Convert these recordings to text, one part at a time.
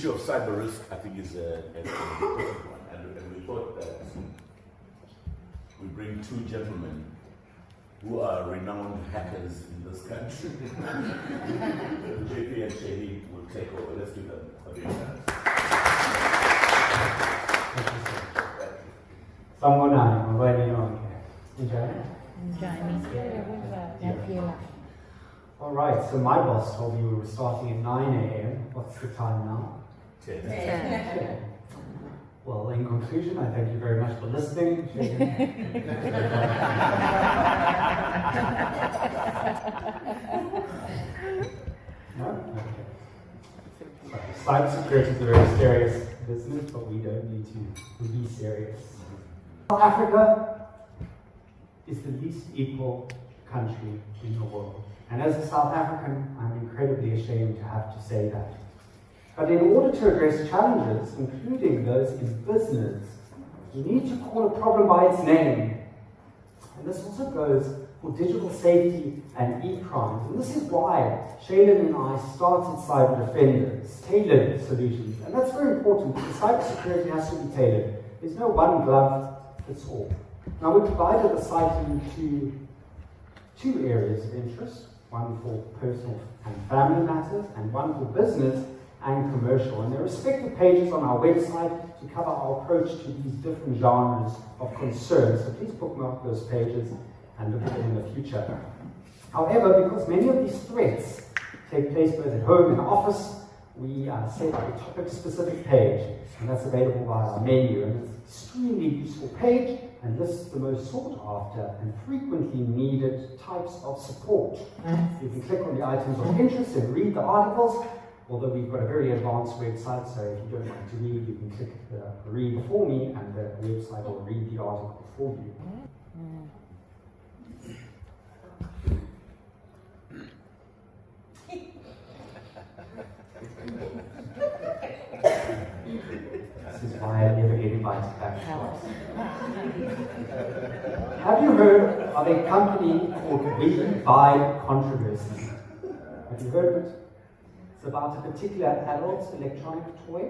issue of cyber risk, I think, is an important one, and we thought that we bring two gentlemen who are renowned hackers in this country. JP and Shahid will take over. Let's give them a big hand. Someone I'm already on. Enjoy. All right, so my boss told me we were starting at 9 a.m. What's the time now? 10. Well, in conclusion, I thank you very much for listening. No? Okay. Cybersecurity is a very serious business, but we don't need to be serious. South Africa is the least equal country in the world. And as a South African, I'm incredibly ashamed to have to say that. But in order to address challenges, including those in business, you need to call a problem by its name. And this also goes for digital safety and e-crimes. And this is why Shaylin and I started Cyber Defenders, tailored solutions. And that's very important because cybersecurity has to be tailored. There's no one glove fits all. Now, we divided the site into two areas of interest, one for personal and family matters, and one for business and commercial. And there are respective pages on our website to cover our approach to these different genres of concern. So please bookmark those pages and look at them in the future. However, because many of these threats take place both at home and office, we set up a topic-specific page, and that's available via our menu. And it's an extremely useful page and lists the most sought after and frequently needed types of support. So you can click on the items of interest and read the articles, although we've got a very advanced website, so if you don't like to read, you can click the read for me and the website will read the article for you. This is why I never get invited back to class. Have you heard of a company called Vibe Controversy? Have you heard of it? It's about a particular adult electronic toy,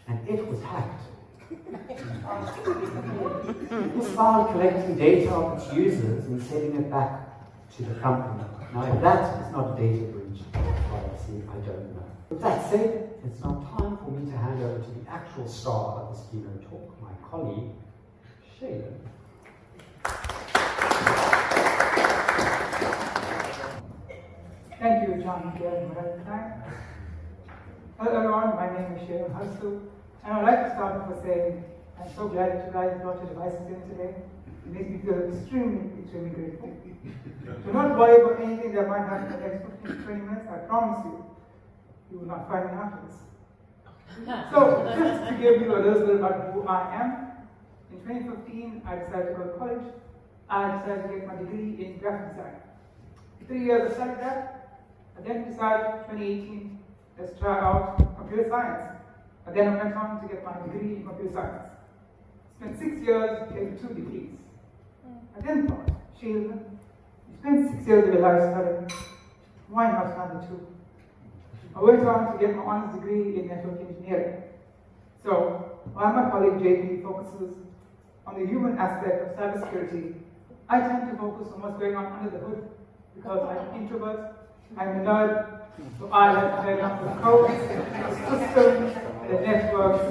and it was hacked. It was found collecting data of its users and sending it back to the company. Now, if that is not a data breach, obviously, I don't know. With that said, it's now time for me to hand over to the actual star of this keynote talk, my colleague, Shaylin. Thank you, John, here in time. Hello everyone, my name is Shaylin Harsu, and I'd like to start off by saying I'm so glad that you guys brought your devices in today. It makes me feel extremely grateful. Do not worry about anything that might happen in the next 15 to 20 minutes. I promise you, you will not find me after this. So, just to give you a little bit about who I am, in 2015, I decided to go to college. I decided to get my degree in graphic design. 3 years I studied that. I then decided, 2018, let's try out computer science. And then I went on to get my degree in computer science. Spent 6 years getting 2 degrees. I then thought, Shaylin, you spent 6 years of your life studying, why not another 2? I went on to get my honors degree in network engineering. So, while my colleague JP focuses on the human aspect of cybersecurity, I tend to focus on what's going on under the hood because I'm an introvert, I'm a nerd, so I like to learn about the code, the systems, the networks,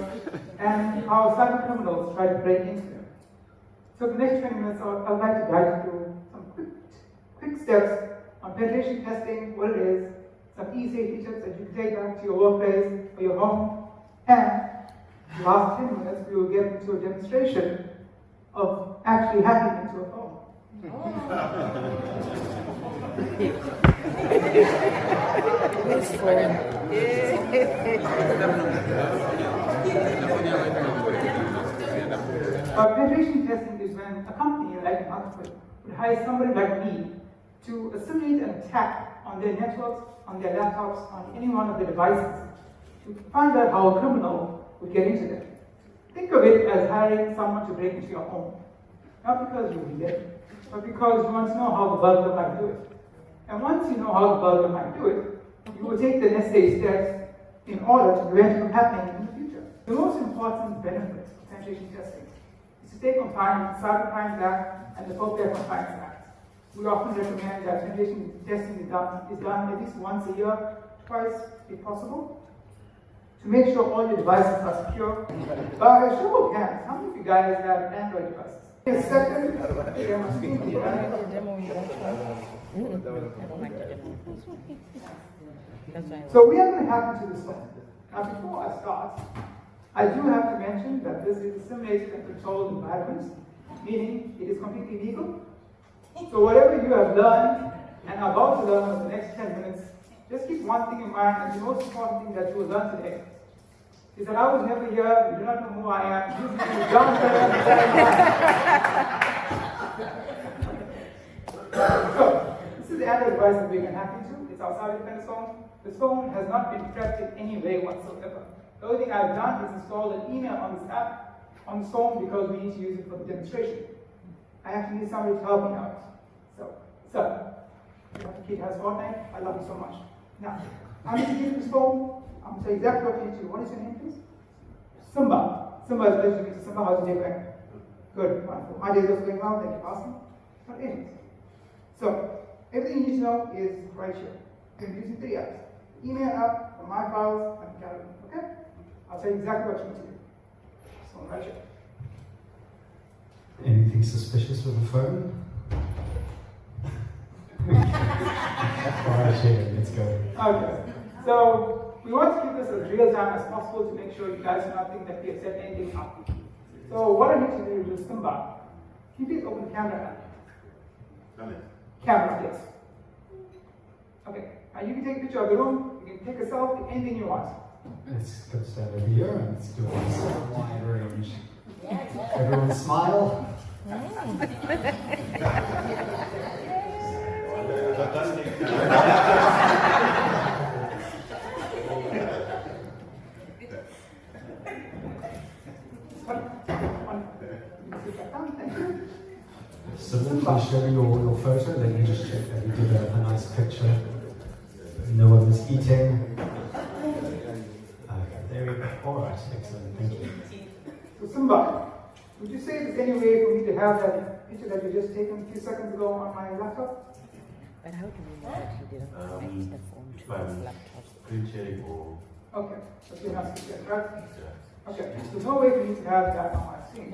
and how cyber criminals try to break into them. So for the next 20 minutes, I'd like to guide you through some quick steps on penetration testing, what it is, some e-safety tips that you can take back to your workplace or your home, and the last 10 minutes we will get into a demonstration of actually hacking into a phone. Penetration testing is when a company like Microsoft would hire somebody like me to simulate an attack on their networks, on their laptops, on any one of their devices, to find out how a criminal would get into them. Think of it as hiring someone to break into your home. Not because you need it, but because you want to know how the burglar might do it. And once you know how the burglar might do it, you will take the necessary steps in order to prevent it from happening in the future. The most important benefit of penetration testing is to stay compliant with the Cybercrime Act and the Software Compliance Act. We often recommend that penetration testing is done at least once a year, twice if possible, to make sure all your devices are secure. But I show of hands, how many of you guys have Android devices? Yes, second, share my screen with you, right? So we are going to happen to this one. Now before I start, I do have to mention that this is a simulated and controlled environment, meaning it is completely legal. So whatever you have learned and are about to learn over the next 10 minutes, just keep one thing in mind, and the most important thing that you will learn today is that I was never here, you do not know who I am, this is John So, this is the Android device that we can hack into. It's our cyber defense phone. This phone has not been prepped in any way whatsoever. The only thing I've done is install an email on this app, on this phone, because we need to use it for the demonstration. I actually need somebody to help me out. So, Dr. Kid has Fortnite. I love you so much. Now, I'm going to give you this phone. I'm going to tell you exactly what you need to do. What is your name, please? Simba. Simba is pleasure to meet you. Simba, how's your day going? Good, wonderful. My day is also going well. Thank you for asking. What is it? So, everything you need to know is right here. You're going to be using 3 apps. Email app, from my files, and calendar. Okay? I'll tell you exactly what you need to do. So, right here. Anything suspicious with the phone? Alright, Shane, let's go. Okay. So, we want to keep this as real time as possible to make sure you guys do not think that we have set anything up. So, what I need to do is Simba. Can you please open the camera app? Camera, yes. Okay. Now you can take a picture of the room, you can take a selfie, anything you want. Let's go stand over here and let's do this wide range. Everyone smile. So please show me your photo, let me just check that you did a nice picture. No one was eating. Okay, there we go. Alright, excellent, thank you. So Simba, would you say there's any way for me to have that picture that you just taken a few seconds ago on my laptop? But how do we know that he didn't connect the phone to his laptop? Screen sharing or Okay, so you're not speaking, right? Okay, there's no way for me to have that on my screen.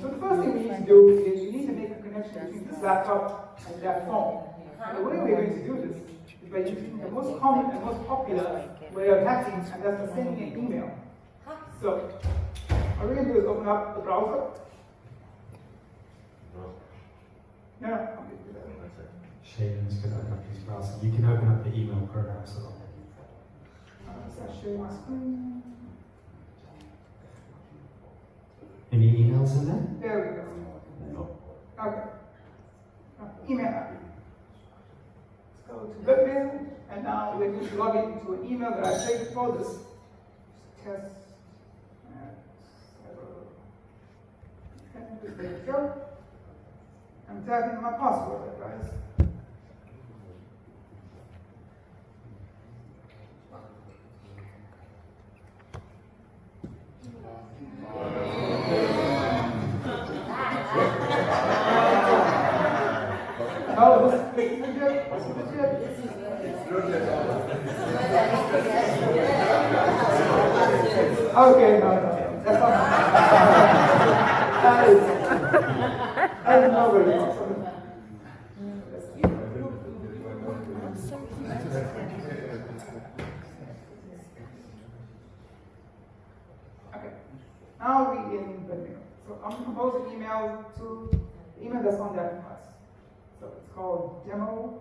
So the first thing we need to do is we need to make a connection between this laptop and that phone. And the way we're going to do this is by using the most common and most popular way of hacking, and that's by sending an email. So, what we're going to do is open up the browser. No, I'm going to do that. Shane is going to open up his browser. You can open up the email program as well. So I'll show you my screen. Any emails in there? There we go. Okay. Email app. Let's go to webmail, and now we're going to log into an email that I saved for this test. There we go. I'm typing my password, guys. Oh, this is good. Okay, no. That's not. That is not very awesome. Okay. Now we in the mail. So I'm going to compose an email to the email that's on that device. So it's called demo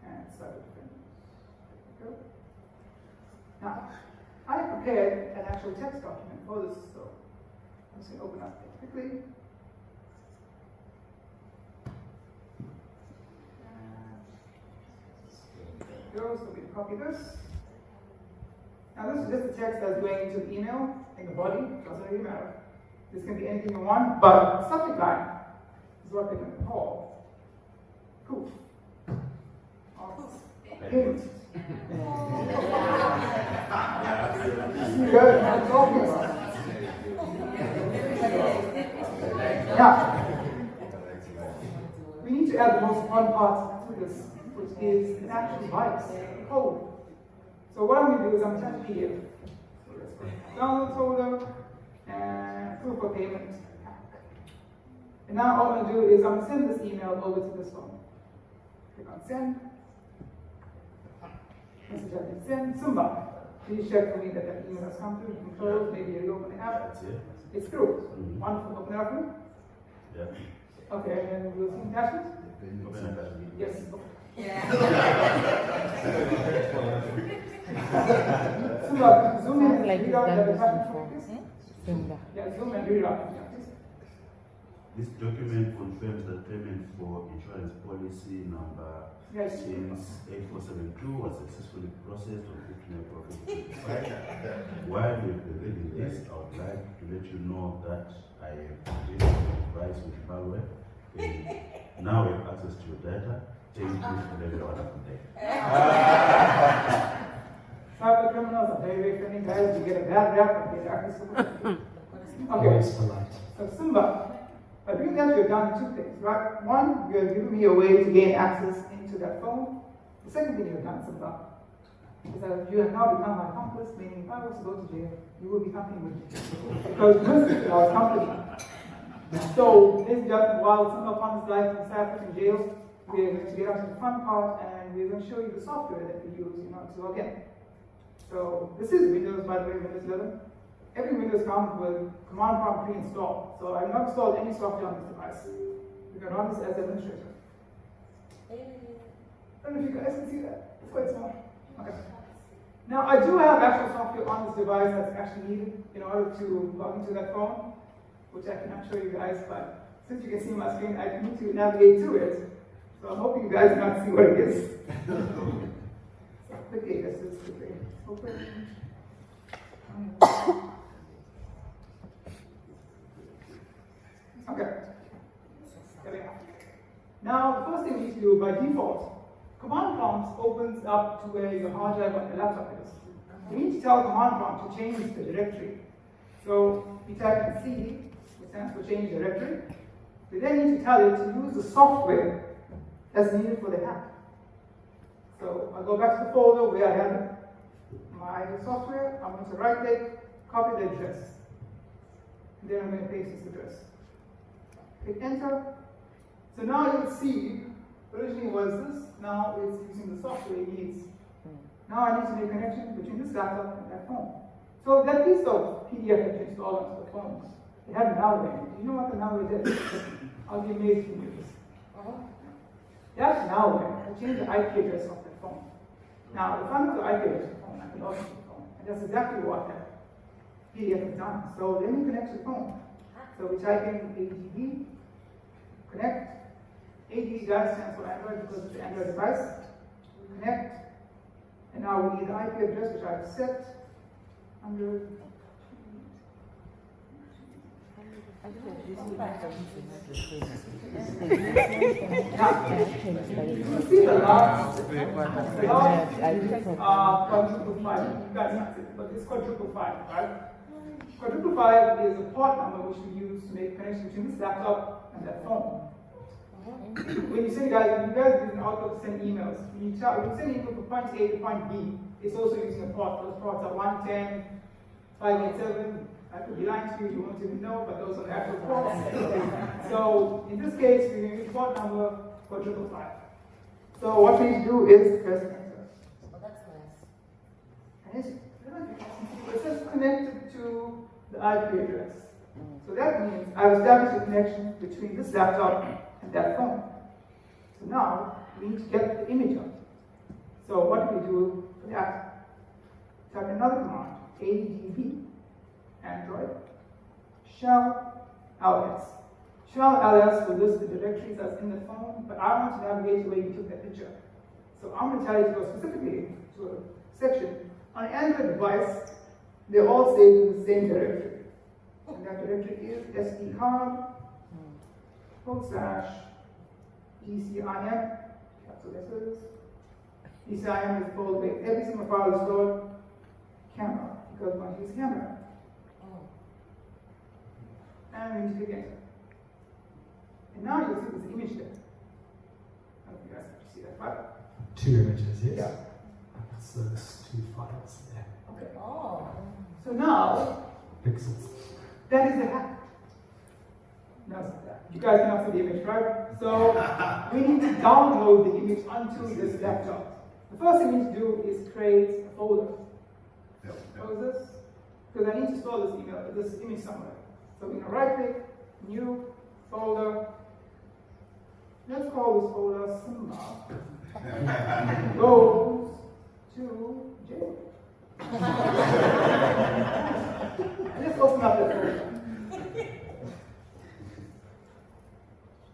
and cyber defense. Good. Now, I prepared an actual text document for this, so I'm just going to open up it quickly. There we go, so we can copy this. Now this is just the text that's going into the email in the body, doesn't really matter. This can be anything you want, but the subject line is what we're going to call proof of Payment. You guys are not talking about it. Now, we need to add the most fun part to this, which is an actual device, code. So what I'm going to do is I'm going to attach PDF. Download folder and proof of payment. And now all I'm going to do is I'm going to send this email over to this phone. Click on send. Message has been sent. Simba, please check for me that that email has come through. You can close, maybe you reopen the app. That's it. It's through. Wonderful. Open it up. Yeah. Okay, and then we'll see attachment. Open attachment. Yes. Simba, zoom in and Like read out you've that done this attachment. before. please. Simba. Yeah, zoom and read out. This document confirms that payment for insurance policy number Yes. since 8472 was successfully processed on 15 April 2025. While we've been reading this, I would like to let you know that I have been advised with malware. And now we have access to your data. Thank you and have a wonderful day. Cyber criminals are very, very friendly guys. You get a bad rap and get access to it. Okay, Always polite. so Simba, by doing that, you've done two things, right? One, you're giving me a way to gain access into that phone. The second thing you've done, Simba, is that you have now become my accomplice, meaning if I was to go to jail, you will be coming with me. Because this is our company. So, ladies and gentlemen, while Simba found his life in Cyprus in jail, we're going to get out to the fun part and we're going to show you the software that we use, to log in. So, this is Windows, by the way, Windows 11. Every Windows comes with command prompt pre-installed. So I've not installed any software on this device. You can run this as administrator. I don't know if you guys can see that. It's quite small. Okay. Now I do have actual software on this device that's actually needed in order to log into that phone, which I cannot show you guys, but since you can see my screen, I need to navigate to it. So I'm hoping you guys not see what it is. So click A, this is click A. Open. Okay. There we go. Now, the first thing we need to do by default, command prompt opens up to where your hard drive on your laptop is. We need to tell command prompt to change the directory. So we type in CD, which stands for change directory. We then need to tell it to use the software that's needed for the hack. So I'll go back to the folder where I have my software. I'm going to right click, copy the address. And then I'm going to paste this address. Hit enter. So now you'll see, originally was this, now it's using the software it needs. Now I need to make a connection between this laptop and that phone. So that piece of PDF that you installed onto the phones, it had malware in it. Do you know what the malware did? I'll be amazed when you do this. That's malware. I changed the IP address of that phone. Now, if I know the IP address of the phone, I can log into the phone. And that's exactly what that PDF has done. So let me connect to the phone. So we type in ADB, connect. ADB stands for Android because it's an Android device. Connect. And now we need the IP address which I've set under. You see the last quadruple 5. You guys can't see it, but it's quadruple 5, right? Quadruple 5 is a port number which we use to make connection between this laptop and that phone. When you send guys, when you guys use an Outlook to send emails, when you send email from point A to point B, it's also using a port. Those ports are 110, 587. I could be lying to you, you won't even know, but those are the actual ports. So in this case, we're going to use port number quadruple 5. So what we need to do is press enter. Oh, that's nice. And it's just connected to the IP address. So that means I've established a connection between this laptop and that phone. So now we need to get the image of it. So what do we do for that? Type another command, ADB, Android, shell ls. Shell ls will list the directories that's in the phone, but I want to navigate the way you took that picture. So I'm going to tell you to go specifically to a section. On an Android device, they're all saved in the same directory. And that directory is sdcard/ECIM, capital letters, ECIM is folder based. Every single file is stored camera because we want to use camera. And we need to click enter. And now you'll see this image there. I don't know if you guys can see that file. 2 images, yes? Yeah. That's those 2 files there. Okay. Oh. So now, Pixels. that is the hack. No, it's not that. You guys cannot see the image, right? So we need to download the image onto this laptop. The first thing we need to do is create a folder. Close this, because I need to store this image somewhere. So we're gonna right click, new folder. Let's call this folder Simba. Goes to jail. And let's open up that folder.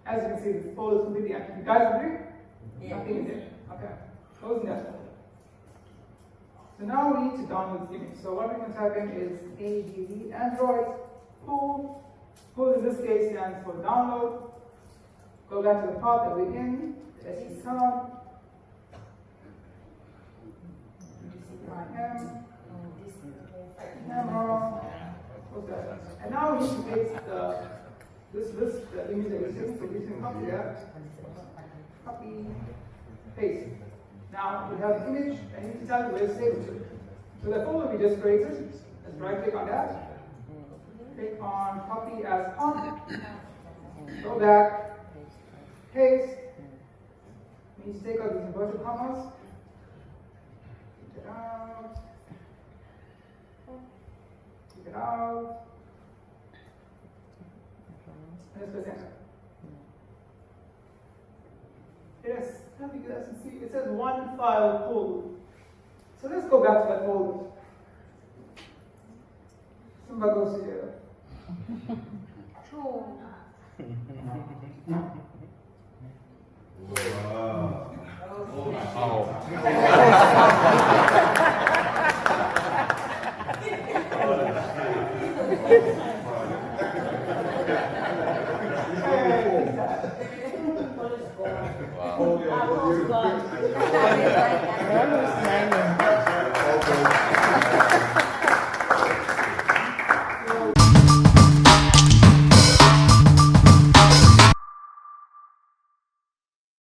As you can see, this folder is completely empty. You guys agree? Yeah. Nothing in there. Okay. Closing that folder. So now we need to download this image. So what we can type in is ADD Android pull. Pull in this case stands for download. Go back to the part that we're in, the SD card. Camera. What's that? And now we need to paste the image that we're taking. So we can copy that. Copy, paste. Now we have the image, and you need to tell you where to save it to. So the folder we just created, let's right click on that. Click on copy as con. Go back, paste. We need to take out these inverted commas. Take it out. Take it out. And let's press enter. Yes, let me guys can see. It says one file pulled. So let's go back to that folder. Somebody goes to jail. True. Hey,